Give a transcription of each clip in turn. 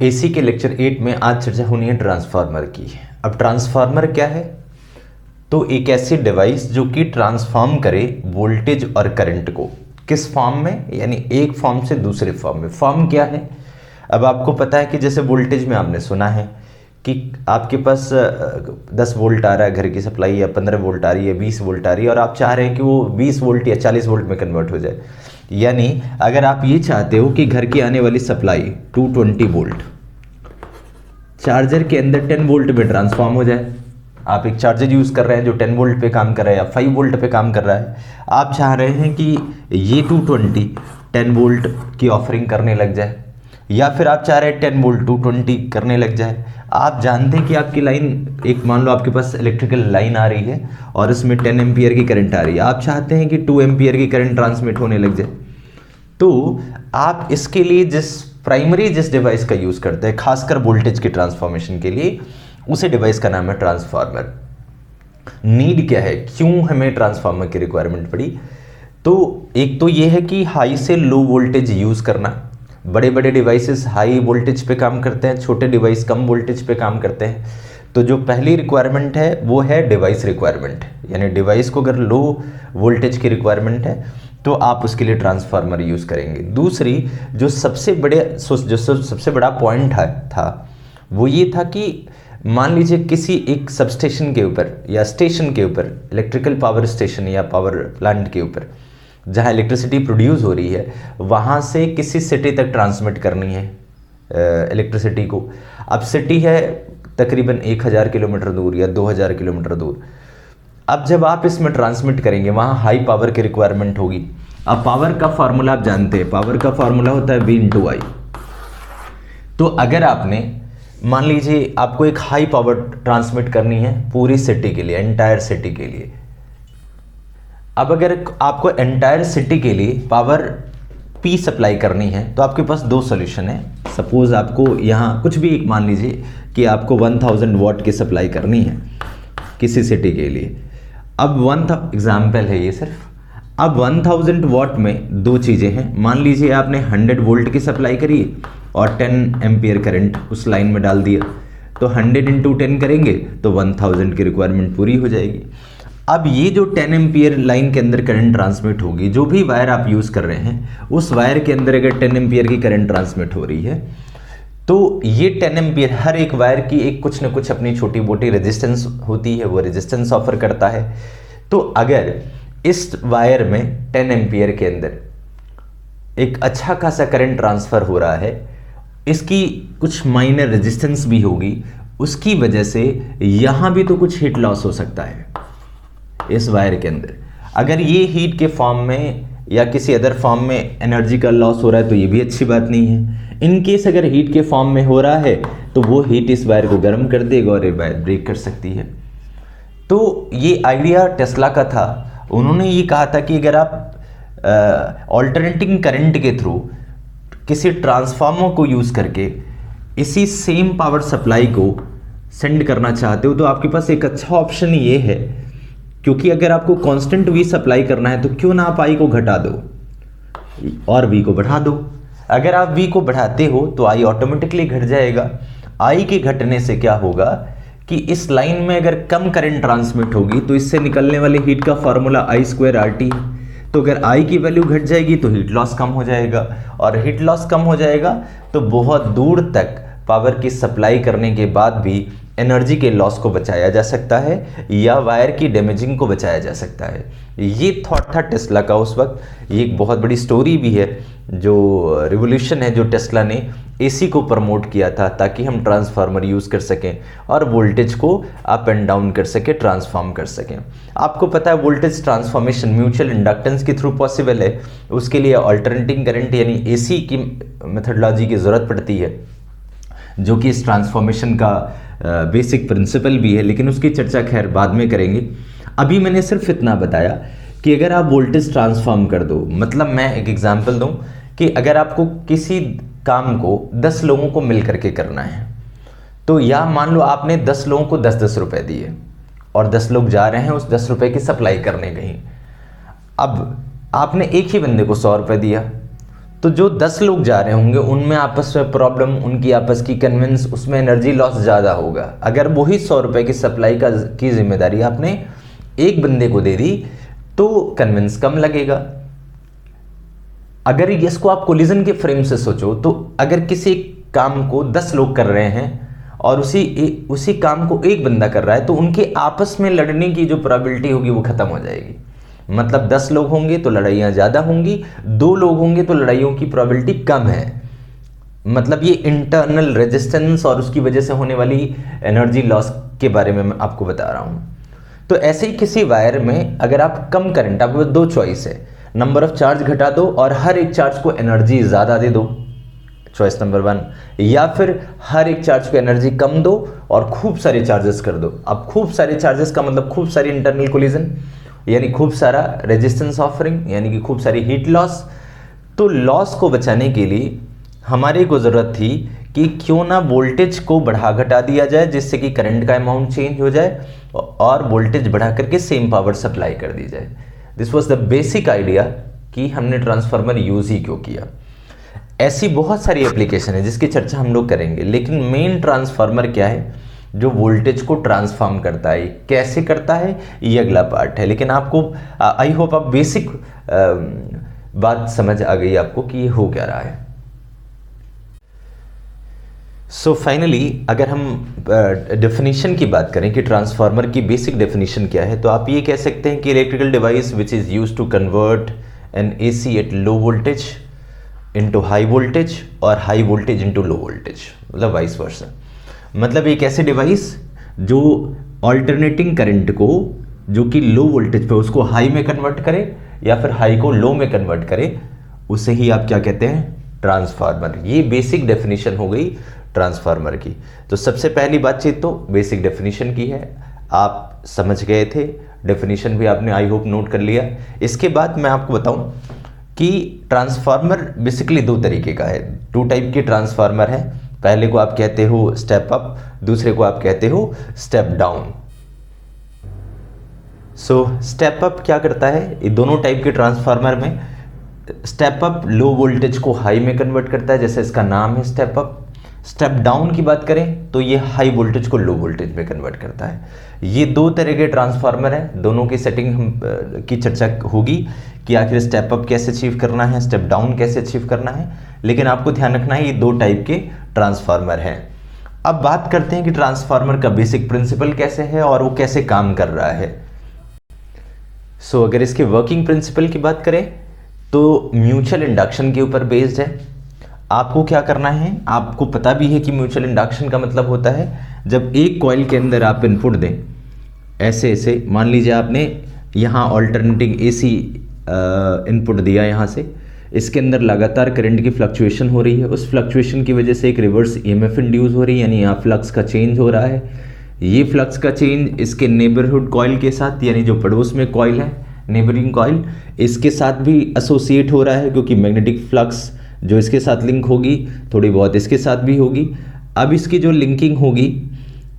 AC के lecture 8 में आज चर्चा होनी है ट्रांसफार्मर की। अब ट्रांसफार्मर क्या है? तो एक ऐसी डिवाइस जो कि ट्रांसफॉर्म करे वोल्टेज और करंट को। किस फॉर्म में? यानी एक फॉर्म से दूसरे फॉर्म में। फॉर्म क्या है? अब आपको पता है कि जैसे वोल्टेज में आपने सुना है कि आपके पास 10 वोल्ट आ रहा है घर की सप्लाई, या 15 वोल्ट आ रही है, 20 वोल्ट आ रही है, और आप चाह रहे हैं कि वो 20 वोल्ट या 40 वोल्ट में कन्वर्ट हो जाए। यानी अगर आप ये चाहते हो कि घर की आने वाली सप्लाई 220 वोल्ट चार्जर के अंदर 10 वोल्ट में ट्रांसफॉर्म हो जाए। आप एक चार्जर यूज़ कर रहे हैं जो 10 वोल्ट पे काम कर रहा है या 5 वोल्ट पे काम कर रहा है। आप चाह रहे हैं कि ये 220 10 वोल्ट की ऑफरिंग करने लग जाए, या फिर आप चाह रहे हैं 10 वोल्ट 220 करने लग जाए। आप जानते हैं कि आपकी लाइन, एक मान लो आपके पास इलेक्ट्रिकल लाइन आ रही है और इसमें 10 एम्पियर की करंट आ रही है। आप चाहते हैं कि 2 एम्पियर की करंट ट्रांसमिट होने लग जाए। तो आप इसके लिए जिस डिवाइस का यूज़ करते हैं, खासकर वोल्टेज के ट्रांसफॉर्मेशन के लिए, उसी डिवाइस का नाम है ट्रांसफार्मर। नीड क्या है, क्यों हमें ट्रांसफार्मर की रिक्वायरमेंट पड़ी? तो एक तो ये है कि हाई से लो वोल्टेज यूज़ करना। बड़े बड़े डिवाइसेस हाई वोल्टेज पे काम करते हैं, छोटे डिवाइस कम वोल्टेज पे काम करते हैं। तो जो पहली रिक्वायरमेंट है वो है डिवाइस रिक्वायरमेंट, यानी डिवाइस को अगर लो वोल्टेज की रिक्वायरमेंट है तो आप उसके लिए ट्रांसफार्मर यूज़ करेंगे। दूसरी जो सबसे बड़ा पॉइंट था वो ये था कि मान लीजिए किसी एक सबस्टेशन के ऊपर या स्टेशन के ऊपर, इलेक्ट्रिकल पावर स्टेशन या पावर प्लांट के ऊपर जहाँ इलेक्ट्रिसिटी प्रोड्यूस हो रही है, वहाँ से किसी सिटी तक ट्रांसमिट करनी है इलेक्ट्रिसिटी को। अब सिटी है तकरीबन 1000 किलोमीटर दूर या 2000 किलोमीटर दूर। अब जब आप इसमें ट्रांसमिट करेंगे वहाँ हाई पावर की रिक्वायरमेंट होगी। अब पावर का फार्मूला आप जानते हैं, पावर का फार्मूला होता है V/I। तो अगर आपने मान लीजिए आपको एक हाई पावर ट्रांसमिट करनी है पूरी सिटी के लिए, एंटायर सिटी के लिए। अब अगर आपको एंटायर सिटी के लिए पावर P सप्लाई करनी है तो आपके पास दो सॉल्यूशन है। सपोज आपको यहाँ कुछ भी एक मान लीजिए कि आपको 1000 वॉट की सप्लाई करनी है किसी सिटी के लिए। अब एग्जाम्पल है ये सिर्फ। अब 1000 वॉट में दो चीज़ें हैं। मान लीजिए आपने 100 वोल्ट की सप्लाई करी और 10 एम्पियर करंट उस लाइन में डाल दिया, तो 100 × 10 करेंगे तो 1000 की रिक्वायरमेंट पूरी हो जाएगी। अब ये जो 10 एम्पियर लाइन के अंदर करंट ट्रांसमिट होगी, जो भी वायर आप यूज़ कर रहे हैं उस वायर के अंदर अगर 10 एम्पियर की करंट ट्रांसमिट हो रही है तो ये 10 एम्पियर हर एक वायर की एक कुछ न कुछ अपनी छोटी मोटी रेजिस्टेंस होती है, वो रेजिस्टेंस ऑफर करता है। तो अगर इस वायर में 10 एम्पियर के अंदर एक अच्छा खासा करंट ट्रांसफ़र हो रहा है, इसकी कुछ माइनर रेजिस्टेंस भी होगी, उसकी वजह से यहाँ भी तो कुछ हीट लॉस हो सकता है इस वायर के अंदर। अगर ये हीट के फॉर्म में या किसी अदर फॉर्म में एनर्जी का लॉस हो रहा है तो ये भी अच्छी बात नहीं है। इन केस अगर हीट के फॉर्म में हो रहा है तो वो हीट इस वायर को गर्म कर देगा और ये वायर ब्रेक कर सकती है। तो ये आइडिया टेस्ला का था। उन्होंने ये कहा था कि अगर आप ऑल्टरनेटिंग करंट के थ्रू किसी ट्रांसफार्मर को यूज़ करके इसी सेम पावर सप्लाई को सेंड करना चाहते हो तो आपके पास एक अच्छा ऑप्शन ये है, क्योंकि अगर आपको कांस्टेंट V सप्लाई करना है तो क्यों ना आप I को घटा दो और V को बढ़ा दो। अगर आप V को बढ़ाते हो तो I ऑटोमेटिकली घट जाएगा। I के घटने से क्या होगा कि इस लाइन में अगर कम करंट ट्रांसमिट होगी तो इससे निकलने वाली हीट का फार्मूला I²RT है। तो अगर I की वैल्यू घट जाएगी तो हीट लॉस कम हो जाएगा, और हीट लॉस कम हो जाएगा तो बहुत दूर तक पावर की सप्लाई करने के बाद भी एनर्जी के लॉस को बचाया जा सकता है या वायर की डैमेजिंग को बचाया जा सकता है। ये थॉट था टेस्ला का उस वक्त। ये एक बहुत बड़ी स्टोरी भी है, जो रिवोल्यूशन है जो टेस्ला ने एसी को प्रमोट किया था ताकि हम ट्रांसफार्मर यूज़ कर सकें और वोल्टेज को अप एंड डाउन कर सकें, ट्रांसफॉर्म कर सकें। आपको पता है वोल्टेज ट्रांसफॉर्मेशन म्यूचुअल इंडक्टेंस के थ्रू पॉसिबल है। उसके लिए अल्टरनेटिंग करंट यानी एसी की मेथडोलॉजी की ज़रूरत पड़ती है, जो कि इस ट्रांसफॉर्मेशन का बेसिक प्रिंसिपल भी है, लेकिन उसकी चर्चा खैर बाद में करेंगे। अभी मैंने सिर्फ इतना बताया कि अगर आप वोल्टेज ट्रांसफॉर्म कर दो, मतलब मैं एक एग्जांपल दूं कि अगर आपको किसी काम को 10 लोगों को मिल करके करना है, तो या मान लो आपने 10 लोगों को 10-10 रुपए दिए और 10 लोग जा रहे हैं उस 10 रुपए की सप्लाई करने कहीं। अब आपने एक ही बंदे को 100 रुपये दिया तो जो 10 लोग जा रहे होंगे उनमें आपस में प्रॉब्लम, उनकी आपस की कन्विंस, उसमें एनर्जी लॉस ज़्यादा होगा। अगर वही 100 रुपये की सप्लाई की जिम्मेदारी आपने एक बंदे को दे दी तो कन्विंस कम लगेगा। अगर इसको आप कोलिजन के फ्रेम से सोचो तो अगर किसी काम को 10 लोग कर रहे हैं और उसी काम को एक बंदा कर रहा है तो उनके आपस में लड़ने की जो प्रोबेबिलिटी होगी वो खत्म हो जाएगी। मतलब 10 लोग होंगे तो लड़ाइयाँ ज़्यादा होंगी, 2 लोग होंगे तो लड़ाइयों की प्रोबेबिलिटी कम है। मतलब ये इंटरनल रेजिस्टेंस और उसकी वजह से होने वाली एनर्जी लॉस के बारे में मैं आपको बता रहा हूँ। तो ऐसे ही किसी वायर में अगर आप कम करंट, आपके पास 2 चॉइस है, नंबर ऑफ चार्ज घटा दो और हर एक चार्ज को एनर्जी ज़्यादा दे दो, चॉइस नंबर 1, या फिर हर एक चार्ज को एनर्जी कम दो और खूब सारे चार्जेस कर दो। अब खूब सारे चार्जेस का मतलब खूब सारी इंटरनल कोलिजन, यानी खूब सारा रेजिस्टेंस ऑफरिंग, यानी कि खूब सारी हीट लॉस। तो लॉस को बचाने के लिए हमारे को ज़रूरत थी कि क्यों ना वोल्टेज को बढ़ा घटा दिया जाए जिससे कि करंट का अमाउंट चेंज हो जाए और वोल्टेज बढ़ा करके सेम पावर सप्लाई कर दी जाए। This was the basic idea कि हमने ट्रांसफार्मर यूज़ ही क्यों किया। ऐसी बहुत सारी एप्लीकेशन है जिसकी चर्चा हम लोग करेंगे, लेकिन मेन ट्रांसफार्मर क्या है जो वोल्टेज को ट्रांसफॉर्म करता है, कैसे करता है ये अगला पार्ट है। लेकिन आपको आई होप आप बेसिक बात समझ आ गई आपको कि ये हो क्या रहा है। सो फाइनली अगर हम डेफिनेशन की बात करें कि ट्रांसफार्मर की बेसिक डेफिनेशन क्या है, तो आप ये कह सकते हैं कि electrical device which is use to convert an AC at low voltage into high voltage और high voltage into low voltage, मतलब वाइस वर्सा। मतलब एक ऐसे डिवाइस जो ऑल्टरनेटिंग करंट को जो कि लो वोल्टेज पे उसको हाई में कन्वर्ट करे या फिर हाई को लो में कन्वर्ट करे, उसे ही आप क्या कहते हैं, ट्रांसफार्मर। ये बेसिक डेफिनेशन हो गई ट्रांसफार्मर की। तो सबसे पहली बातचीत तो बेसिक डेफिनेशन की है, आप समझ गए थे, डेफिनेशन भी आपने आई होप नोट कर लिया। इसके बाद मैं आपको बताऊं कि ट्रांसफार्मर बेसिकली 2 तरीके का है, 2 टाइप के ट्रांसफार्मर है। पहले को आप कहते हो स्टेप अप, दूसरे को आप कहते हो step down. So step up क्या करता है, ये दोनों टाइप के ट्रांसफार्मर में स्टेप अप लो वोल्टेज को हाई में कन्वर्ट करता है, जैसे इसका नाम है स्टेप अप। स्टेप डाउन की बात करें तो ये हाई वोल्टेज को लो वोल्टेज में कन्वर्ट करता है। ये 2 तरह के ट्रांसफार्मर हैं, दोनों की सेटिंग हम की चर्चा होगी कि आखिर स्टेप अप कैसे अचीव करना है, स्टेप डाउन कैसे अचीव करना है। लेकिन आपको ध्यान रखना है ये 2 टाइप के ट्रांसफार्मर हैं। अब बात करते हैं कि ट्रांसफार्मर का बेसिक प्रिंसिपल कैसे है और वो कैसे काम कर रहा है। सो अगर इसके वर्किंग प्रिंसिपल की बात करें तो म्यूचुअल इंडक्शन के ऊपर बेस्ड है। आपको क्या करना है, आपको पता भी है कि म्यूचुअल इंडक्शन का मतलब होता है जब एक कॉइल के अंदर आप इनपुट दें, ऐसे ऐसे मान लीजिए आपने यहाँ ऑल्टरनेटिंग AC इनपुट दिया, यहाँ से इसके अंदर लगातार करंट की फ्लक्चुएशन हो रही है, उस फ्लक्चुएशन की वजह से एक रिवर्स EMF इंड्यूस हो रही है, यानी यहाँ फ्लक्स का चेंज हो रहा है। ये फ्लक्स का चेंज इसके नेबरहुड कॉइल के साथ, यानी जो पड़ोस में कॉइल है नेबरिंग कॉइल, इसके साथ भी एसोसिएट हो रहा है, क्योंकि मैग्नेटिक फ्लक्स जो इसके साथ लिंक होगी थोड़ी बहुत इसके साथ भी होगी। अब इसकी जो लिंकिंग होगी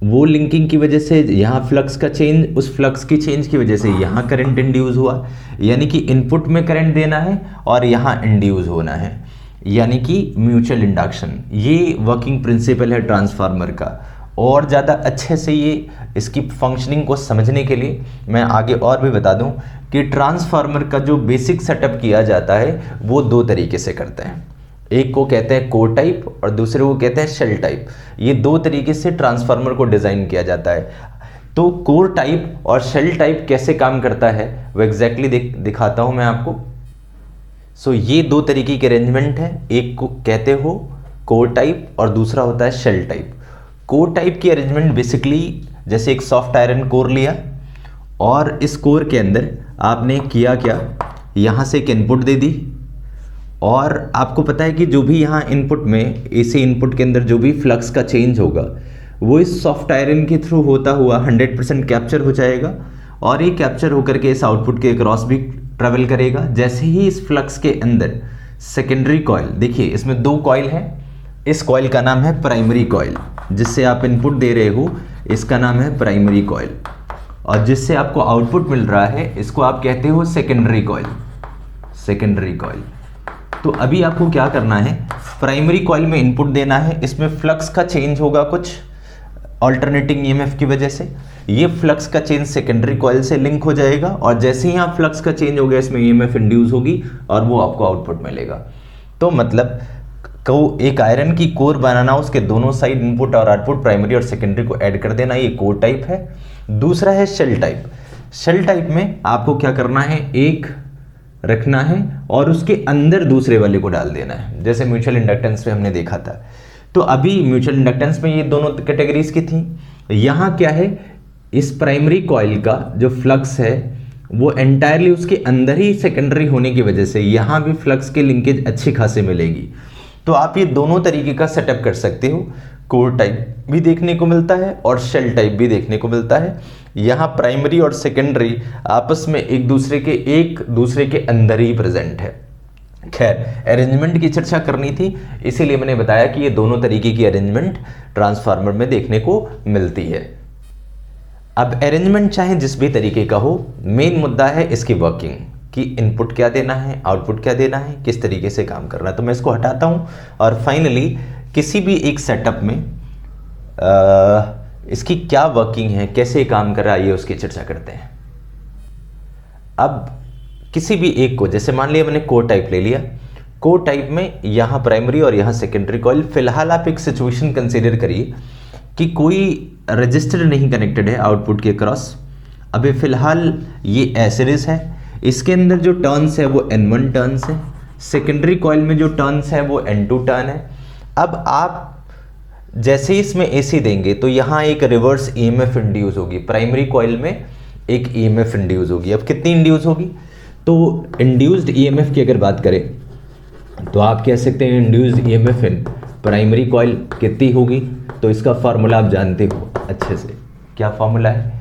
वो लिंकिंग की वजह से यहाँ फ्लक्स का चेंज, उस फ्लक्स की चेंज की वजह से यहाँ करंट इंड्यूस हुआ, यानी कि इनपुट में करंट देना है और यहाँ इंड्यूस होना है, यानी कि म्यूचुअल इंडक्शन। ये वर्किंग प्रिंसिपल है ट्रांसफार्मर का। और ज़्यादा अच्छे से ये इसकी फंक्शनिंग को समझने के लिए मैं आगे और भी बता दूं कि ट्रांसफार्मर का जो बेसिक सेटअप किया जाता है वो 2 तरीके से करते हैं। एक को कहते हैं कोर टाइप और दूसरे को कहते हैं शेल टाइप। ये 2 तरीके से ट्रांसफार्मर को डिज़ाइन किया जाता है। तो कोर टाइप और शेल टाइप कैसे काम करता है वो एग्जैक्टली दिखाता हूँ मैं आपको। सो ये 2 तरीके के अरेंजमेंट है, एक को कहते हो कोर टाइप और दूसरा होता है शेल टाइप। कोर टाइप की अरेंजमेंट बेसिकली जैसे एक सॉफ्ट आयरन कोर लिया और इस कोर के अंदर आपने किया क्या, यहाँ से एक इनपुट दे दी और आपको पता है कि जो भी यहाँ इनपुट में AC इनपुट के अंदर जो भी फ्लक्स का चेंज होगा वो इस सॉफ्ट आयरन के थ्रू होता हुआ 100% कैप्चर हो जाएगा और ये कैप्चर होकर के इस आउटपुट के क्रॉस भी ट्रेवल करेगा। जैसे ही इस फ्लक्स के अंदर सेकेंडरी कॉइल, देखिए इसमें 2 कॉइल हैं, इस कॉइल का नाम है प्राइमरी कॉइल, जिससे आप इनपुट दे रहे हो इसका नाम है प्राइमरी कॉइल, और जिससे आपको आउटपुट मिल रहा है इसको आप कहते हो सेकेंडरी कॉइल। Secondary coil. तो अभी आपको क्या करना है, प्राइमरी कॉइल में इनपुट देना है, इसमें फ्लक्स का चेंज होगा कुछ ऑल्टरनेटिंग ईएमएफ की वजह से, ये फ्लक्स का चेंज सेकेंडरी कॉइल से लिंक हो जाएगा और जैसे ही यहाँ फ्लक्स का चेंज हो गया इसमें ईएमएफ इंड्यूस होगी और वो आपको आउटपुट मिलेगा। तो मतलब को एक आयरन की कोर बनाना, उसके दोनों साइड इनपुट और आउटपुट प्राइमरी और सेकेंडरी को ऐड कर देना, ये कोर टाइप है। दूसरा है शेल टाइप। शेल टाइप में आपको क्या करना है, एक रखना है और उसके अंदर दूसरे वाले को डाल देना है, जैसे म्यूचुअल इंडक्टेंस में हमने देखा था। तो अभी म्यूचुअल इंडक्टेंस में ये दोनों कैटेगरीज की थी। यहाँ क्या है, इस प्राइमरी कॉइल का जो फ्लक्स है वो एंटायरली उसके अंदर ही सेकेंडरी होने की वजह से यहाँ भी फ्लक्स की लिंकेज अच्छी खासी मिलेगी। तो आप ये दोनों तरीके का सेटअप कर सकते हो, कोर टाइप भी देखने को मिलता है और शेल टाइप भी देखने को मिलता है। यहाँ प्राइमरी और सेकेंडरी आपस में एक दूसरे के अंदर ही प्रेजेंट है। खैर, अरेंजमेंट की चर्चा करनी थी, इसीलिए मैंने बताया कि ये दोनों तरीके की अरेंजमेंट ट्रांसफार्मर में देखने को मिलती है। अब अरेंजमेंट चाहे जिस भी तरीके का हो, मेन मुद्दा है इसकी वर्किंग, कि इनपुट क्या देना है, आउटपुट क्या देना है, किस तरीके से काम करना है। तो मैं इसको हटाता हूँ और फाइनली किसी भी एक सेटअप में इसकी क्या वर्किंग है, कैसे काम कर रहा है, ये उसकी चर्चा करते हैं। अब किसी भी एक को, जैसे मान लिया मैंने कोर टाइप ले लिया, कोर टाइप में यहाँ प्राइमरी और यहाँ सेकेंडरी कॉइल। फिलहाल आप एक सिचुएशन कंसीडर करिए कि कोई रजिस्टर नहीं कनेक्टेड है आउटपुट के क्रॉस। अभी फिलहाल ये एसिरीज है, इसके अंदर जो टर्न्स है वो N1 टर्न्स है, सेकेंडरी कॉइल में जो टर्न्स है वो N2 टर्न है। अब आप जैसे ही इसमें AC देंगे तो यहाँ एक रिवर्स EMF इंड्यूस होगी, प्राइमरी कॉइल में एक EMF इंड्यूस होगी। अब कितनी इंड्यूस होगी, तो इंड्यूस्ड EMF की अगर बात करें तो आप कह सकते हैं induced EMF in primary coil कितनी होगी। तो इसका फार्मूला आप जानते हो अच्छे से, क्या फार्मूला है,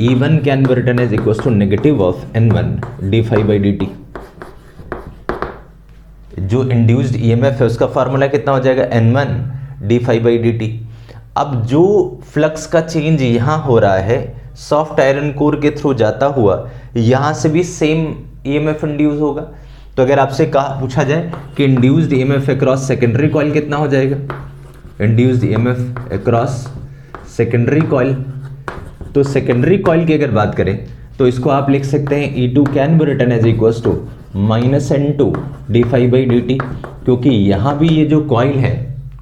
E1 can be written as equal to negative of N1 d∅dt। जो इंड्यूस्ड EMF है उसका फार्मूला कितना हो जाएगा, N1 d∅dt। अब जो फ्लक्स का चेंज यहाँ हो रहा है सॉफ्ट आयरन कोर के थ्रू जाता हुआ, यहाँ से भी सेम EMF इंड्यूस होगा। तो अगर आपसे पूछा जाए कि induced EMF across secondary coil कितना हो जाएगा, induced EMF across secondary coil, तो सेकेंडरी कॉइल की अगर बात करें तो इसको आप लिख सकते हैं E2 can be written as equal to -N2 d∅dt, क्योंकि यहाँ भी ये जो कॉइल है,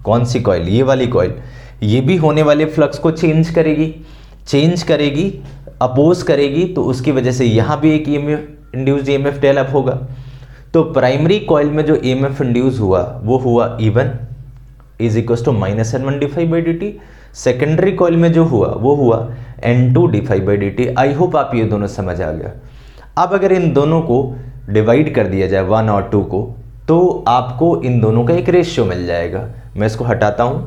कौन सी कॉइल, ये वाली कॉइल, ये भी होने वाले फ्लक्स को चेंज करेगी, अपोज करेगी, तो उसकी वजह से यहाँ भी एक इंड्यूस्ड EMF डेवलप होगा। तो प्राइमरी कॉइल में जो EMF इंड्यूस हुआ वो हुआ E1 is equal to -N1 d∅dt। Secondary coil में जो हुआ वो हुआ N2 d∅ dt। I hope आप ये दोनों समझ आ गया। अब अगर इन दोनों को डिवाइड कर दिया जाए 1 और 2 को, तो आपको इन दोनों का एक रेशियो मिल जाएगा। मैं इसको हटाता हूं।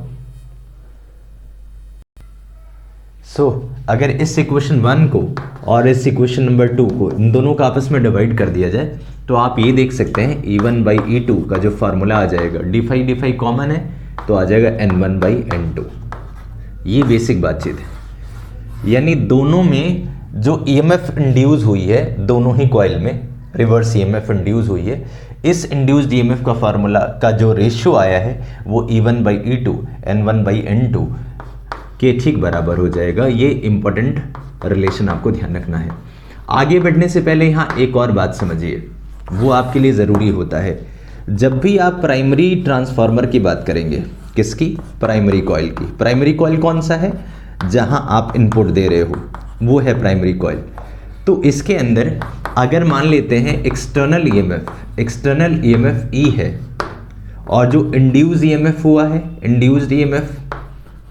अगर इस इक्वेशन 1 को और इस इक्वेशन नंबर 2 को, इन दोनों का आपस में डिवाइड कर दिया जाए, तो आप ये देख सकते हैं E1/E2 का जो फार्मूला आ जाएगा, d∅ कॉमन है तो आ जाएगा N1/N2। ये बेसिक बातचीत है। यानी दोनों में जो EMF इंड्यूस हुई है, दोनों ही कॉइल में रिवर्स EMF इंड्यूस हुई है, इस इंड्यूस्ड EMF का फार्मूला का जो रेशियो आया है वो E1/E2 N1/N2 के ठीक बराबर हो जाएगा। ये इंपॉर्टेंट रिलेशन आपको ध्यान रखना है। आगे बढ़ने से पहले यहाँ एक और बात समझिए, वो आपके लिए ज़रूरी होता है। जब भी आप प्राइमरी ट्रांसफार्मर की बात करेंगे, किसकी, प्राइमरी कॉइल की। प्राइमरी कॉइल कौन सा है, जहां आप इनपुट दे रहे हो वो है प्राइमरी कॉइल। तो इसके अंदर अगर मान लेते हैं एक्सटर्नल EMF E है और जो इंड्यूस्ड EMF हुआ है, इंड्यूस्ड EMF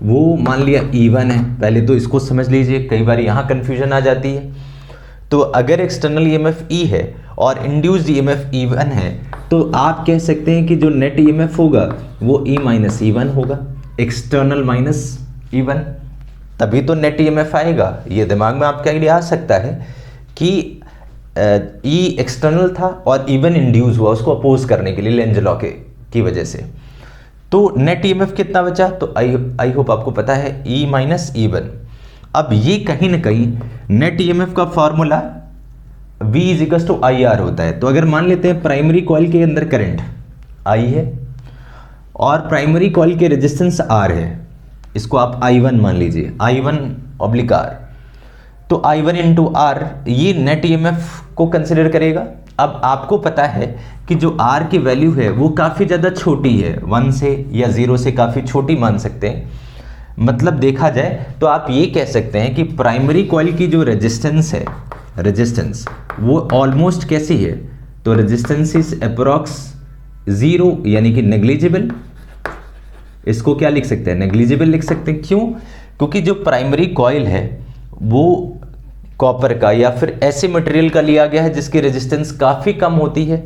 वो मान लिया E1 है। पहले तो इसको समझ लीजिए, कई बार यहाँ कंफ्यूजन आ जाती है। तो अगर एक्सटर्नल EMF E है और इंड्यूस्ड EMF E1 है, तो आप कह सकते हैं कि जो नेट EMF होगा वो E-E1 होगा, एक्सटर्नल -E1, तभी तो नेट EMF आएगा। ये दिमाग में आपका आइडिया आ सकता है कि E एक्सटर्नल था और E1 इंड्यूस हुआ उसको अपोज करने के लिए लेंज लॉ की वजह से। तो नेट EMF कितना बचा, तो आई होप आपको पता है E-E1। अब ये कहीं ना कहीं नेट EMF का फॉर्मूला V = IR होता है। तो अगर मान लेते हैं प्राइमरी कॉइल के अंदर करंट, आई है, और प्राइमरी कॉइल के रेजिस्टेंस आर है, इसको आप I1 मान लीजिए, I1 ऑब्लिक R। तो I1 इंटू आर ये नेट ईएमएफ को कंसिडर करेगा। अब आपको पता है कि जो R की वैल्यू है वो काफ़ी ज़्यादा छोटी है, 1 से या 0 से काफ़ी छोटी मान सकते हैं। मतलब देखा जाए तो आप ये कह सकते हैं कि प्राइमरी कॉइल की जो रेजिस्टेंस है, रेजिस्टेंस वो ऑलमोस्ट कैसी है, तो रेजिस्टेंस इज अप्रॉक्स 0 यानी कि नेग्लिजिबल। इसको क्या लिख सकते हैं, नेग्लिजिबल लिख सकते हैं। क्यों? क्योंकि जो प्राइमरी कॉइल है वो कॉपर का या फिर ऐसे मटेरियल का लिया गया है जिसकी रेजिस्टेंस काफ़ी कम होती है,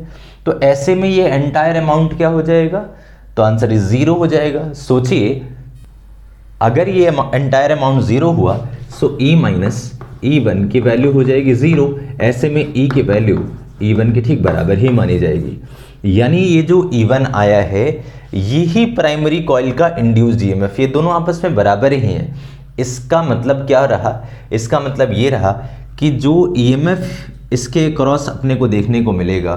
तो ऐसे में ये एंटायर अमाउंट क्या हो जाएगा, तो आंसर इज 0 हो जाएगा। सोचिए अगर ये एंटायर अमाउंट 0 हुआ सो E माइनस E1 की वैल्यू हो जाएगी 0। ऐसे में E की वैल्यू E1 के ठीक बराबर ही मानी जाएगी। यानी ये जो E1 आया है यही प्राइमरी कॉइल का इंड्यूस्ड ईएमएफ, ये दोनों आपस में बराबर ही हैं। इसका मतलब क्या रहा, इसका मतलब ये रहा कि जो ईएमएफ इसके क्रॉस अपने को देखने को मिलेगा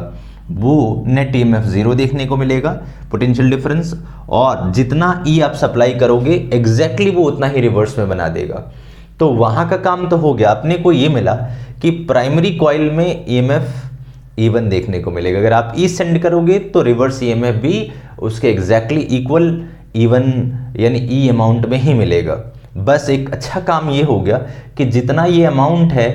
वो नेट ईएमएफ 0 देखने को मिलेगा, पोटेंशियल डिफरेंस, और जितना ई आप सप्लाई करोगे एग्जैक्टली वो उतना ही रिवर्स में बना देगा। तो वहाँ का काम तो हो गया। अपने को ये मिला कि प्राइमरी कॉइल में ईएमएफ E1 देखने को मिलेगा। अगर आप E सेंड करोगे तो रिवर्स ईएमएफ भी उसके एग्जैक्टली इक्वल E1 यानी E अमाउंट में ही मिलेगा। बस एक अच्छा काम ये हो गया कि जितना ये अमाउंट है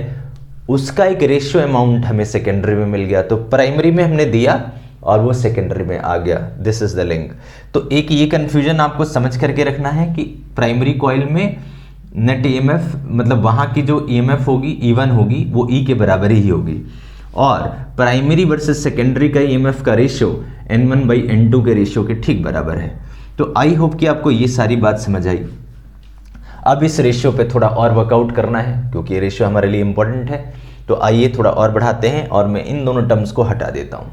उसका एक रेशियो अमाउंट हमें सेकेंडरी में मिल गया। तो प्राइमरी में हमने दिया और वो सेकेंडरी में आ गया। This is the link. तो एक ये कन्फ्यूजन आपको समझ करके रखना है कि प्राइमरी कॉइल में नेट ईएमएफ मतलब वहाँ की जो ईएमएफ होगी E1 होगी वो E के बराबर ही होगी, और प्राइमरी वर्सेस सेकेंडरी का ईएमएफ का रेशियो N1/N2 के रेशियो के ठीक बराबर है। तो आई होप कि आपको ये सारी बात समझ आई। अब इस रेशियो पे थोड़ा और वर्कआउट करना है क्योंकि ये रेशियो हमारे लिए इंपॉर्टेंट है। तो आइए थोड़ा और बढ़ाते हैं और मैं इन दोनों टर्म्स को हटा देता हूँ।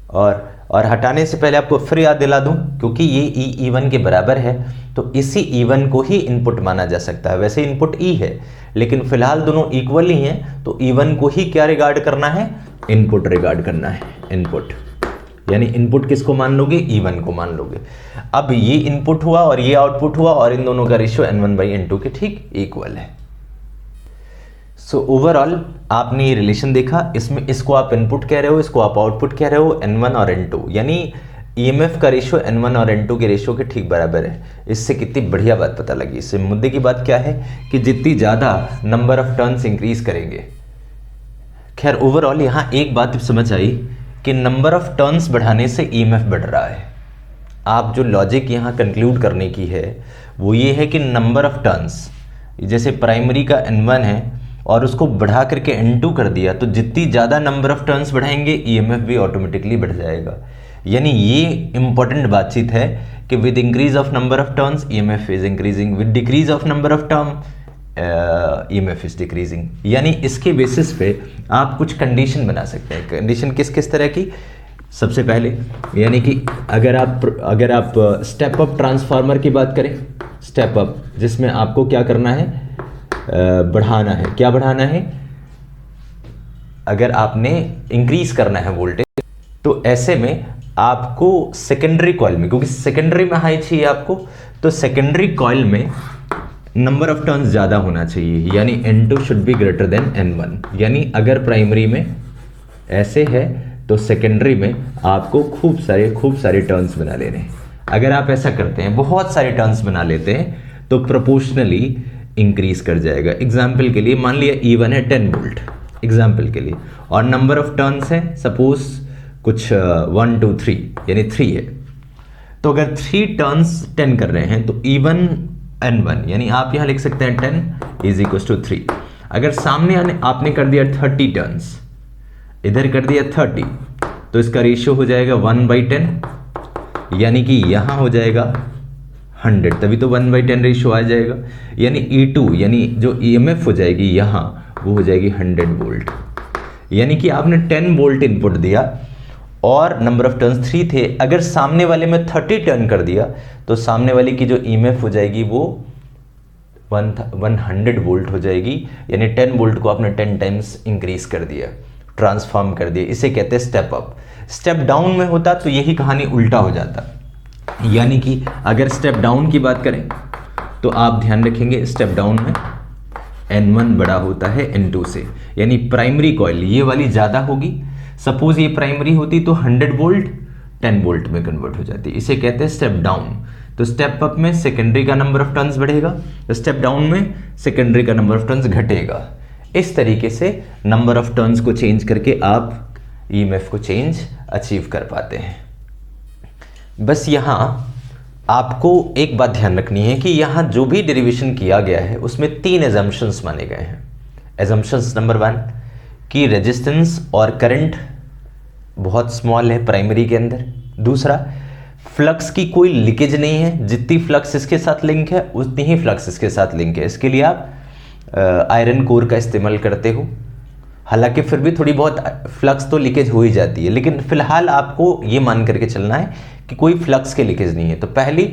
और हटाने से पहले आपको फिर याद दिला दूं, क्योंकि ये E1 के बराबर है तो इसी E1 को ही इनपुट माना जा सकता है। वैसे इनपुट E है लेकिन फिलहाल दोनों इक्वल ही हैं, तो E1 को ही क्या रिगार्ड करना है, इनपुट रिगार्ड करना है। इनपुट यानी इनपुट किसको मान लोगे, E1 को मान लोगे। अब ये इनपुट हुआ और ये आउटपुट हुआ और इन दोनों का रेशियो N1/N2 के ठीक इक्वल है। सो ओवरऑल आपने ये रिलेशन देखा, इसमें इसको आप इनपुट कह रहे हो, इसको आप आउटपुट कह रहे हो, N1 और N2 यानी ईएमएफ का रेशियो N1 और N2 के रेशियो के ठीक बराबर है। इससे कितनी बढ़िया बात पता लगी। इससे मुद्दे की बात क्या है कि जितनी ज़्यादा नंबर ऑफ टर्न्स इंक्रीज करेंगे। खैर ओवरऑल यहाँ एक बात समझ आई कि नंबर ऑफ टर्न्स बढ़ाने से ईएमएफ बढ़ रहा है। आप जो लॉजिक यहाँ कंक्लूड करने की है वो ये है कि नंबर ऑफ टर्न्स, जैसे प्राइमरी का N1 है और उसको बढ़ा करके N2 कर दिया, तो जितनी ज़्यादा नंबर ऑफ टर्न्स बढ़ाएंगे ईएमएफ भी ऑटोमेटिकली बढ़ जाएगा। यानी ये इंपॉर्टेंट बातचीत है कि with increase of number of turns EMF is increasing, with decrease of number of term EMF is decreasing. यानी इसके बेसिस पे आप कुछ कंडीशन बना सकते हैं। कंडीशन किस किस तरह की, सबसे पहले यानी कि अगर आप स्टेप अप ट्रांसफार्मर की बात करें, स्टेप अप जिसमें आपको क्या करना है, बढ़ाना है। क्या बढ़ाना है, अगर आपने इंक्रीज करना है वोल्टेज, तो ऐसे में आपको सेकेंडरी कॉइल में, क्योंकि सेकेंडरी में हाई चाहिए आपको, तो सेकेंडरी कॉइल में नंबर ऑफ टर्न्स ज़्यादा होना चाहिए, यानी N2 should be greater than N1। यानी अगर प्राइमरी में ऐसे है तो सेकेंडरी में आपको खूब सारे टर्न्स बना लेने हैं। अगर आप ऐसा करते हैं, बहुत सारे टर्न्स बना लेते हैं, तो प्रोपोर्शनली इंक्रीज कर जाएगा। एग्जाम्पल के लिए मान लिया E1 है 10 वोल्ट एग्जाम्पल के लिए, और नंबर ऑफ टर्न्स है सपोज कुछ 1 2 3 यानी 3 है। तो अगर 3 टर्न्स 10 कर रहे हैं तो E1 N1 यानी आप यहाँ लिख सकते हैं 10 इज इक्वल टू 3। अगर सामने आपने कर दिया 30 टर्न्स, इधर कर दिया 30, तो इसका रेशियो हो जाएगा 1/10, यानी कि यहाँ हो जाएगा 100, तभी तो 1/10 रेशियो आ जाएगा। यानी E2 यानी जो EMF हो जाएगी यहाँ वो हो जाएगी 100 वोल्ट। यानी कि आपने 10 वोल्ट इनपुट दिया और नंबर ऑफ टर्न्स 3 थे। अगर सामने वाले में 30 टर्न कर दिया तो सामने वाले की जो EMF हो जाएगी वो 100 वोल्ट हो जाएगी। यानी 10 वोल्ट को आपने 10 टाइम्स इंक्रीज कर दिया। ट्रांसफॉर्म कर दिए, इसे कहते हैं स्टेप अप। स्टेप डाउन में होता तो यही कहानी उल्टा हो जाता, यानी कि अगर स्टेप डाउन की बात करें तो आप ध्यान रखेंगे स्टेप डाउन में N1 बड़ा होता है N2 से, यानी प्राइमरी कॉइल ये वाली ज़्यादा होगी। सपोज ये प्राइमरी होती तो 100 वोल्ट 10 वोल्ट में कन्वर्ट हो जाती, इसे कहते हैं स्टेप डाउन। तो स्टेप अप में सेकेंडरी का नंबर ऑफ टर्न्स बढ़ेगा, स्टेप डाउन में सेकेंडरी का नंबर ऑफ टर्न्स घटेगा। इस तरीके से नंबर ऑफ टर्न्स को चेंज करके आप ईएमएफ को चेंज अचीव कर पाते हैं। बस यहाँ आपको एक बात ध्यान रखनी है कि यहाँ जो भी डेरिवेशन किया गया है उसमें 3 एजम्पशंस माने गए हैं। एजम्पशंस नंबर 1 कि रेजिस्टेंस और करंट बहुत स्मॉल है प्राइमरी के अंदर। दूसरा, फ्लक्स की कोई लीकेज नहीं है, जितनी फ्लक्स इसके साथ लिंक है उतनी ही फ्लक्स इसके साथ लिंक है। इसके लिए आप आयरन कोर का इस्तेमाल करते हो, हालांकि फिर भी थोड़ी बहुत फ्लक्स तो लीकेज हो ही जाती है, लेकिन फिलहाल आपको ये मान करके चलना है कि कोई फ्लक्स के लीकेज नहीं है। तो पहली,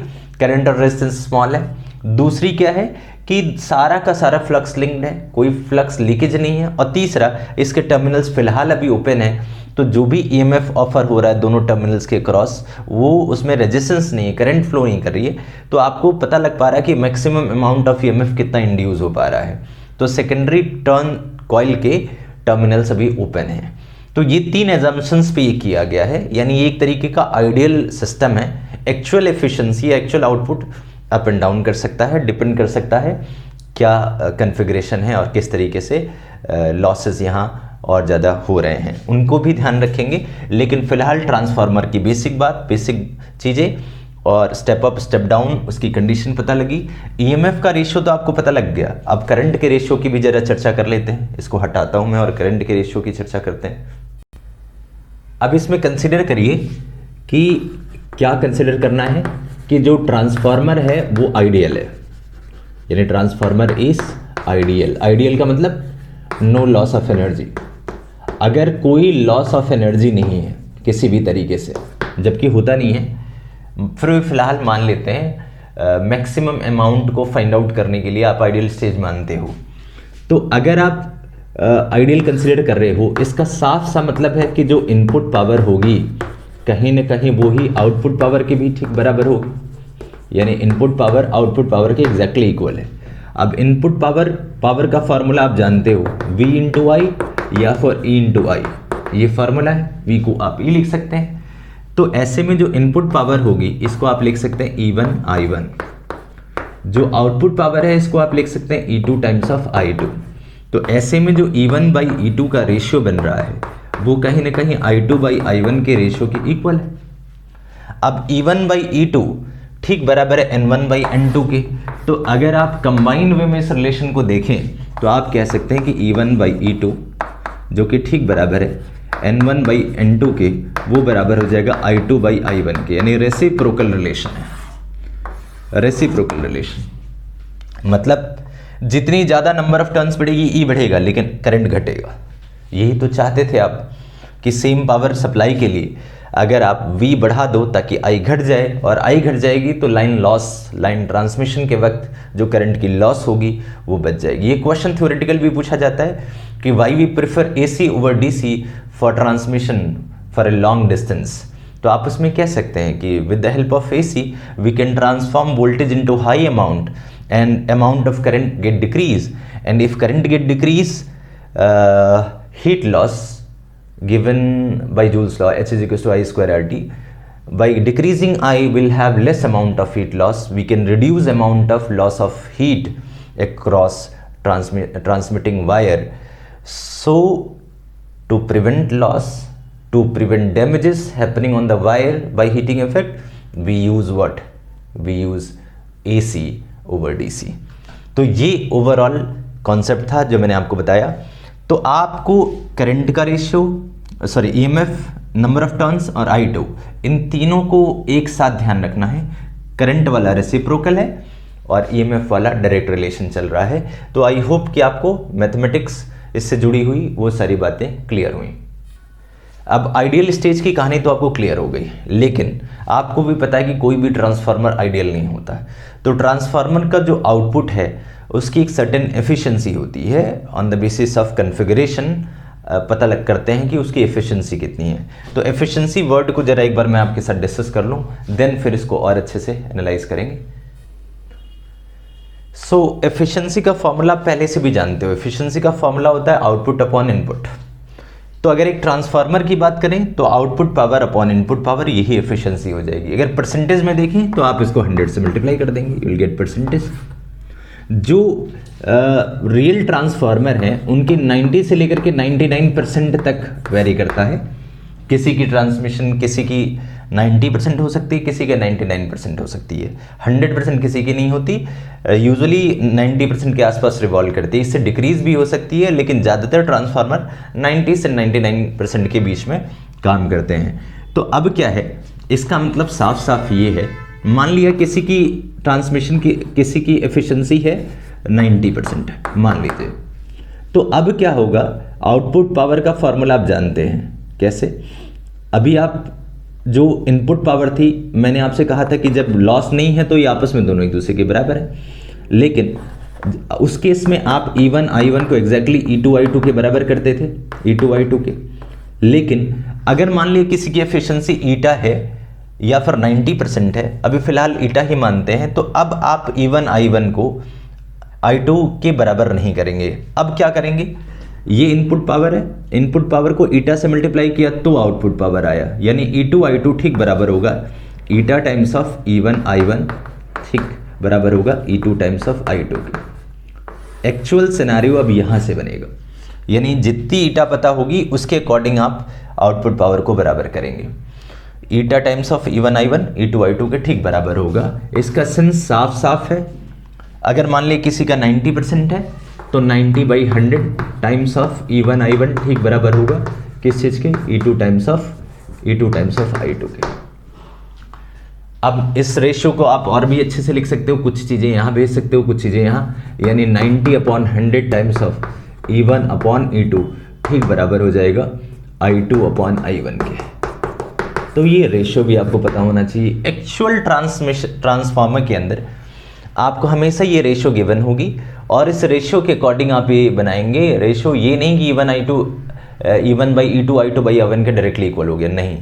करंट और रेजिस्टेंस स्मॉल है। दूसरी क्या है कि सारा का सारा फ्लक्स लिंक्ड है, कोई फ्लक्स लीकेज नहीं है। और तीसरा, इसके टर्मिनल्स फिलहाल अभी ओपन है, तो जो भी ईएमएफ ऑफर हो रहा है दोनों टर्मिनल्स के क्रॉस, वो उसमें रेजिस्टेंस नहीं है, करंट फ्लो नहीं कर रही है, तो आपको पता लग पा रहा है कि मैक्सिमम अमाउंट ऑफ ईएमएफ कितना इंड्यूस हो पा रहा है। तो सेकेंडरी टर्न कॉइल के टर्मिनल्स अभी ओपन है। तो ये 3 एजम्पशंस पे ये किया गया है, यानी ये एक तरीके का आइडियल सिस्टम है। Actual efficiency, actual output up and down कर सकता है, डिपेंड कर सकता है क्या कॉन्फ़िगरेशन है और किस तरीके से लॉसेस यहाँ और ज़्यादा हो रहे हैं, उनको भी ध्यान रखेंगे। लेकिन फिलहाल ट्रांसफार्मर की बेसिक बात, बेसिक चीज़ें और स्टेप अप स्टेप डाउन उसकी कंडीशन पता लगी। ईएमएफ का रेशियो तो आपको पता लग गया। अब करंट के रेशियो की भी ज़रा चर्चा कर लेते हैं, इसको हटाता हूँ मैं और करंट के रेशियो की चर्चा करते हैं। अब इसमें कंसिडर करिए कि क्या कंसिडर करना है कि जो ट्रांसफार्मर है वो आइडियल है, यानी ट्रांसफार्मर इज आइडियल। आइडियल का मतलब नो लॉस ऑफ एनर्जी। अगर कोई लॉस ऑफ एनर्जी नहीं है किसी भी तरीके से, जबकि होता नहीं है, फिर भी फिलहाल मान लेते हैं मैक्सिमम अमाउंट को फाइंड आउट करने के लिए आप आइडियल स्टेज मानते हो। तो अगर आप आइडियल कंसिडर कर रहे हो, इसका साफ सा मतलब है कि जो इनपुट पावर होगी कहीं ना कहीं वो ही आउटपुट पावर के भी ठीक बराबर होगी, यानी इनपुट पावर आउटपुट पावर के एग्जैक्टली इक्वल है। अब इनपुट पावर का फार्मूला आप जानते हो, V इंटू आई या फिर E इंटू आई, ये फार्मूला है। V को आप E लिख सकते हैं, तो ऐसे में जो इनपुट पावर होगी इसको आप लिख सकते हैं E1 I1। जो आउटपुट पावर है इसको आप लिख सकते हैं E2 टाइम्स ऑफ I2। तो ऐसे में जो E1 बाई E2 का रेशियो बन रहा है वो कहीं ना कहीं I2 बाई I1 के रेशियो के इक्वल है। अब E1 बाई E2 ठीक बराबर है N1 बाई N2 के। तो अगर आप कंबाइंड वे में इस रिलेशन को देखें तो आप कह सकते हैं कि E1 बाई E2 जो कि ठीक बराबर है N1 बाई N2 के, वो बराबर हो जाएगा I2 बाई I1 के, यानी रेसिप्रोकल रिलेशन है। रेसिप्रोकल रिलेशन मतलब जितनी ज़्यादा नंबर ऑफ टर्न्स बढ़ेगी E बढ़ेगा लेकिन करंट घटेगा। यही तो चाहते थे आप कि सेम पावर सप्लाई के लिए अगर आप V बढ़ा दो ताकि I घट जाए, और I घट जाएगी तो लाइन लॉस, लाइन ट्रांसमिशन के वक्त जो करंट की लॉस होगी वो बच जाएगी। ये क्वेश्चन थ्योरेटिकल भी पूछा जाता है कि why we prefer AC over DC for transmission for a long distance. तो आप उसमें कह सकते हैं कि with the help of AC we can transform voltage into high amount and amount of current get decrease, and if current get decrease, heat loss given by Joule's law H is equals to I square RT. By decreasing I will have less amount of heat loss. We can reduce amount of loss of heat across transmitting wire. So to prevent loss, to prevent damages happening on the wire by heating effect, we use what? We use AC over DC। तो ये overall concept था जो मैंने आपको बताया। तो आपको current का ratio, sorry EMF, number of turns और I2, इन तीनों को एक साथ ध्यान रखना है। करंट वाला रेसिप्रोकल है और EMF वाला डायरेक्ट रिलेशन चल रहा है। तो आई होप कि आपको मैथमेटिक्स इससे जुड़ी हुई वो सारी बातें क्लियर हुई। अब आइडियल स्टेज की कहानी तो आपको क्लियर हो गई, लेकिन आपको भी पता है कि कोई भी ट्रांसफार्मर आइडियल नहीं होता। तो ट्रांसफार्मर का जो आउटपुट है उसकी एक सर्टेन एफिशिएंसी होती है on the basis of configuration पता लग करते हैं कि उसकी एफिशिएंसी कितनी है। तो एफिशिएंसी वर्ड को जरा एक बार मैं आपके साथ डिस्कस कर लूँ, देन फिर इसको और अच्छे से एनालाइज करेंगे। सो एफिशिएंसी का फॉर्मूला पहले से भी जानते हो, एफिशिएंसी का फॉर्मूला होता है आउटपुट अपॉन इनपुट। तो अगर एक ट्रांसफार्मर की बात करें तो output power upon input power, यही एफिशिएंसी हो जाएगी। अगर परसेंटेज में देखें तो आप इसको 100 से मल्टीप्लाई कर देंगे, यू विल गेट परसेंटेज। जो रियल ट्रांसफार्मर हैं उनकी 90 से लेकर के 99% तक वेरी करता है। किसी की ट्रांसमिशन किसी की 90% हो सकती है, किसी के 99% हो सकती है, 100% किसी की नहीं होती, यूजुअली 90% के आसपास रिवॉल्व करती है। इससे डिक्रीज भी हो सकती है, लेकिन ज़्यादातर ट्रांसफार्मर 90 से 99% के बीच में काम करते हैं। तो अब क्या है, इसका मतलब साफ साफ ये है, मान लिया किसी की ट्रांसमिशन की किसी की एफिशिएंसी है 90% मान लीजिए, तो अब क्या होगा, आउटपुट पावर का फॉर्मूला आप जानते हैं कैसे। अभी आप जो इनपुट पावर थी, मैंने आपसे कहा था कि जब लॉस नहीं है तो ये आपस में दोनों एक दूसरे के बराबर है, लेकिन उस केस में आप E1 I1 को एग्जैक्टली E2 I2 के बराबर करते थे, E2 I2 के। लेकिन अगर मान लिया किसी की एफिशिएंसी ईटा है या फिर 90% है, अभी फिलहाल ईटा ही मानते हैं, तो अब आप E1 I1 को I2 के बराबर नहीं करेंगे। अब क्या करेंगे, ये इनपुट पावर है, इनपुट पावर को ईटा से मल्टीप्लाई किया तो आउटपुट पावर आया, यानी E2 I2 ठीक बराबर होगा eta times of E1 I1, ठीक बराबर होगा E2 टाइम्स ऑफ I2 के। एक्चुअल सिनेरियो अब यहां से बनेगा, यानी जितनी ईटा पता होगी उसके अकॉर्डिंग आप आउटपुट पावर को बराबर करेंगे। Eta times of E1 I1 E2 I2 के ठीक बराबर होगा। इसका सेंस साफ साफ है। अगर मान लिया किसी का 90% है तो 90/100 टाइम्स ऑफ E1 I1 ठीक बराबर होगा किस चीज़ के, E2 टाइम्स ऑफ I2 के। अब इस रेशियो को आप और भी अच्छे से लिख सकते हो, कुछ चीज़ें यहाँ भेज सकते हो, कुछ चीज़ें यहाँ, यानी 90/100 times of E1 upon E2 ठीक बराबर हो जाएगा I2 अपॉन I1 के। तो ये रेशियो भी आपको पता होना चाहिए। एक्चुअल ट्रांसफार्मर के अंदर आपको हमेशा ये रेशियो गिवन होगी और इस रेशियो के अकॉर्डिंग आप ये बनाएंगे। रेशियो ये नहीं कि E1 by E2 I2 by I1 के डायरेक्टली इक्वल हो गया, नहीं,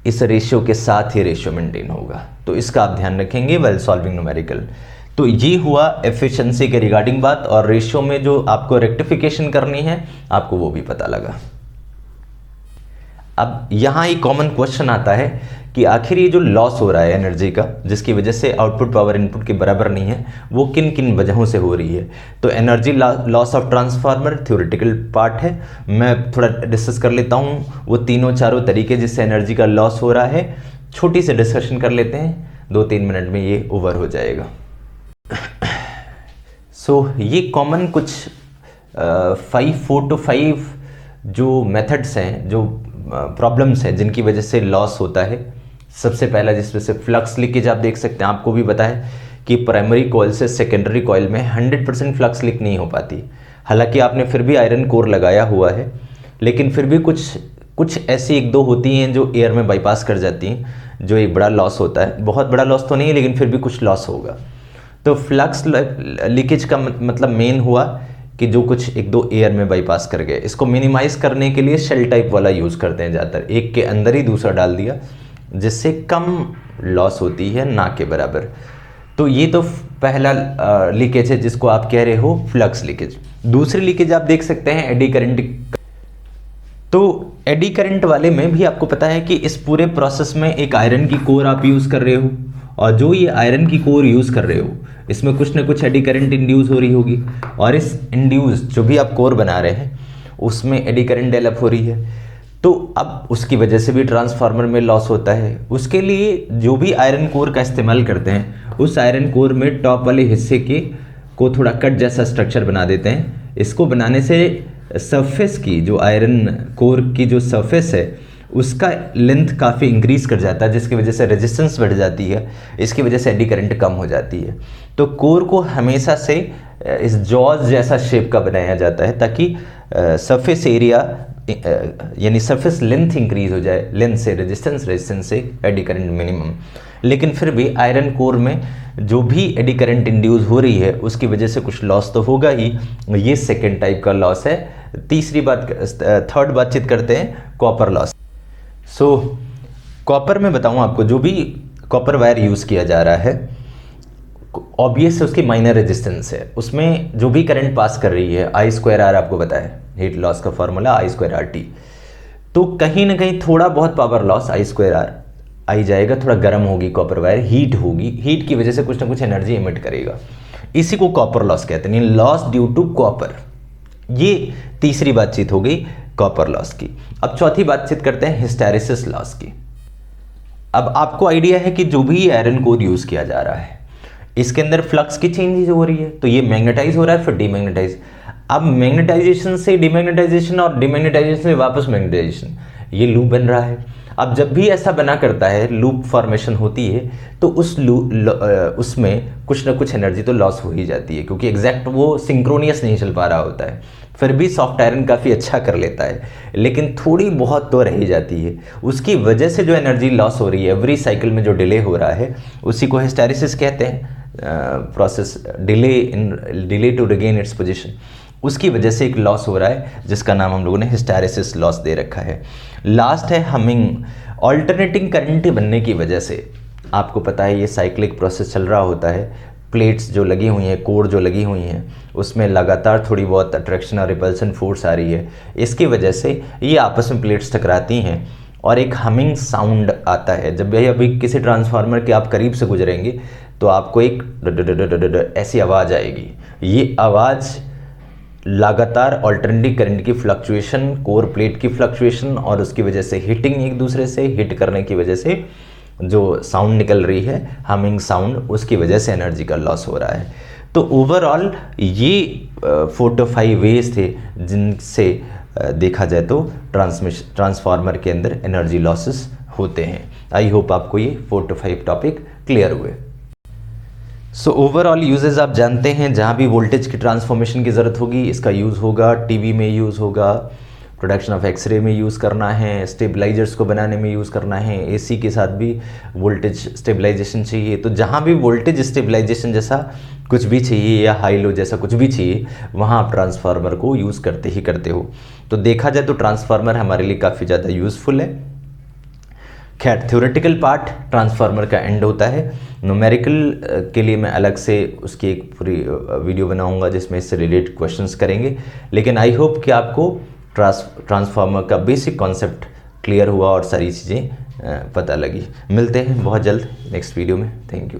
इस रेशियो के साथ ही रेशियो मेंटेन होगा। तो इसका आप ध्यान रखेंगे वेल सॉल्विंग न्यूमेरिकल। तो ये हुआ एफिशिएंसी के रिगार्डिंग बात, और रेशियो में जो आपको रेक्टिफिकेशन करनी है आपको वो भी पता लगा। अब यहाँ एक कॉमन क्वेश्चन आता है कि आखिर ये जो लॉस हो रहा है एनर्जी का, जिसकी वजह से आउटपुट पावर इनपुट के बराबर नहीं है, वो किन किन वजहों से हो रही है। तो energy loss of transformer theoretical part है, मैं थोड़ा डिस्कस कर लेता हूँ वो तीनों चारों तरीके जिससे एनर्जी का लॉस हो रहा है। छोटी सी डिस्कशन कर लेते हैं, 2-3 मिनट में ये ओवर हो जाएगा। सो ये कॉमन कुछ 4 to 5 जो मेथड्स हैं, जो प्रॉब्लम्स हैं जिनकी वजह से लॉस होता है। सबसे पहला जिसमें से फ्लक्स लीकेज आप देख सकते हैं, आपको भी पता है कि प्राइमरी कॉइल से सेकेंडरी कॉइल में 100% फ्लक्स लीक नहीं हो पाती। हालांकि आपने फिर भी आयरन कोर लगाया हुआ है, लेकिन फिर भी कुछ ऐसी 1-2 होती हैं जो एयर में बाईपास कर जाती हैं, जो एक बड़ा लॉस होता है। बहुत बड़ा लॉस तो नहीं है, लेकिन फिर भी कुछ लॉस होगा। तो फ्लक्स लीकेज का मतलब मेन हुआ कि जो कुछ 1-2 एयर में बाईपास कर गए। इसको मिनिमाइज करने के लिए शेल टाइप वाला यूज़ करते हैं ज़्यादातर, एक के अंदर ही दूसरा डाल दिया, जिससे कम लॉस होती है ना के बराबर। तो ये तो पहला लीकेज है जिसको आप कह रहे हो फ्लक्स लीकेज। दूसरी लीकेज आप देख सकते हैं एडी करंट। तो एडी करंट वाले में भी आपको पता है कि इस पूरे प्रोसेस में एक आयरन की कोर आप यूज़ कर रहे हो, और जो ये आयरन की कोर यूज़ कर रहे हो इसमें कुछ ना कुछ एडी करंट इंड्यूस हो रही होगी, और इस इंड्यूस जो भी आप कोर बना रहे हैं उसमें एडी करंट डेवलप हो रही है। तो अब उसकी वजह से भी ट्रांसफार्मर में लॉस होता है। उसके लिए जो भी आयरन कोर का इस्तेमाल करते हैं, उस आयरन कोर में टॉप वाले हिस्से को थोड़ा कट जैसा स्ट्रक्चर बना देते हैं। इसको बनाने से सरफेस की, जो आयरन कोर की जो सरफेस है उसका लेंथ काफ़ी इंक्रीज कर जाता है, जिसकी वजह से रेजिस्टेंस बढ़ जाती है। इसकी वजह से एडी करंट कम हो जाती है। तो कोर को हमेशा से इस जॉज जैसा शेप का बनाया जाता है ताकि सरफेस एरिया यानी सरफेस लेंथ इंक्रीज हो जाए, लेंथ से रेजिस्टेंस से एडी करंट मिनिमम। लेकिन फिर भी आयरन कोर में जो भी एडी करंट इंड्यूस हो रही है उसकी वजह से कुछ लॉस तो होगा ही, ये सेकेंड टाइप का लॉस है। थर्ड बातचीत करते हैं कॉपर लॉस। सो कॉपर में बताऊं आपको, जो भी कॉपर वायर यूज़ किया जा रहा है ऑब्वियस है उसकी माइनर रेजिस्टेंस है, उसमें जो भी करंट पास कर रही है I²R आपको पता है हीट लॉस का फॉर्मूला I²RT, तो कहीं ना कहीं थोड़ा बहुत पावर लॉस I²R आई जाएगा, थोड़ा गर्म होगी कॉपर वायर, हीट होगी, हीट की वजह से कुछ ना कुछ एनर्जी इमिट करेगा, इसी को कॉपर लॉस कहते हैं, लॉस ड्यू टू कॉपर। ये तीसरी बातचीत हो गई कॉपर लॉस की। अब चौथी बातचीत करते हैं हिस्टैरिसीस लॉस की। अब आपको आइडिया है कि जो भी आयरन कोर यूज किया जा रहा है इसके अंदर फ्लक्स की चेंजेस हो रही है, तो ये मैग्नेटाइज हो रहा है फिर डीमैग्नेटाइज, अब मैग्नेटाइजेशन से डीमैग्नेटाइजेशन और डीमैग्नेटाइजेशन से वापस मैग्नेटाइजेशन, ये लूप बन रहा है। अब जब भी ऐसा बना करता है, लूप फॉर्मेशन होती है, तो उसमें कुछ ना कुछ एनर्जी तो लॉस हो ही जाती है, क्योंकि एग्जैक्ट वो सिंक्रोनियस नहीं चल पा रहा होता है। फिर भी सॉफ्ट आयरन काफ़ी अच्छा कर लेता है, लेकिन थोड़ी बहुत तो रह ही जाती है, उसकी वजह से जो एनर्जी लॉस हो रही है एवरी साइकिल में, जो डिले हो रहा है उसी को हिस्टैरिसीस कहते हैं। Process delay to regain its position, उसकी वजह से एक लॉस हो रहा है जिसका नाम हम लोगों ने हिस्टैरिसीस लॉस दे रखा है। लास्ट है हमिंग। ऑल्टरनेटिंग करंट बनने की वजह से, आपको पता है ये साइक्लिक प्रोसेस चल रहा होता है, प्लेट्स जो लगी हुई हैं, कोर जो लगी हुई हैं, उसमें लगातार थोड़ी बहुत अट्रैक्शन और रिपल्सन फोर्स आ रही है, इसकी वजह से ये आपस में प्लेट्स टकराती हैं और एक हमिंग साउंड आता है। जब भी अभी किसी ट्रांसफार्मर के आप करीब से गुजरेंगे तो आपको एक ऐसी आवाज़ आएगी, ये आवाज़ लगातार अल्टरनेटिंग करंट की फ्लक्चुएशन, कोर प्लेट की फ्लक्चुएशन और उसकी वजह से हिटिंग, एक दूसरे से हिट करने की वजह से जो साउंड निकल रही है हमिंग साउंड, उसकी वजह से एनर्जी का लॉस हो रहा है। तो ओवरऑल ये 4 to 5 वेज थे जिनसे देखा जाए तो ट्रांसफार्मर के अंदर एनर्जी लॉसेस होते हैं। आई होप आपको ये 4 to 5 टॉपिक क्लियर हुए। सो ओवरऑल यूजेस आप जानते हैं, जहाँ भी वोल्टेज की ट्रांसफॉर्मेशन की ज़रूरत होगी इसका यूज़ होगा, टीवी में यूज़ होगा, प्रोडक्शन ऑफ एक्सरे में यूज़ करना है, स्टेबलाइजर्स को बनाने में यूज़ करना है, एसी के साथ भी वोल्टेज स्टेबलाइजेशन चाहिए, तो जहाँ भी वोल्टेज स्टेबलाइजेशन जैसा कुछ भी चाहिए या हाई लो जैसा कुछ भी चाहिए वहाँ आप ट्रांसफार्मर को यूज़ करते ही करते हो। तो देखा जाए तो ट्रांसफार्मर हमारे लिए काफ़ी ज़्यादा यूज़फुल है। खैर थ्योरेटिकल पार्ट ट्रांसफार्मर का एंड होता है, न्यूमेरिकल के लिए मैं अलग से उसकी एक पूरी वीडियो बनाऊंगा जिसमें इससे रिलेटेड क्वेश्चंस करेंगे, लेकिन आई होप कि आपको ट्रांसफार्मर का बेसिक कॉन्सेप्ट क्लियर हुआ और सारी चीज़ें पता लगी। मिलते हैं बहुत जल्द नेक्स्ट वीडियो में। Thank you.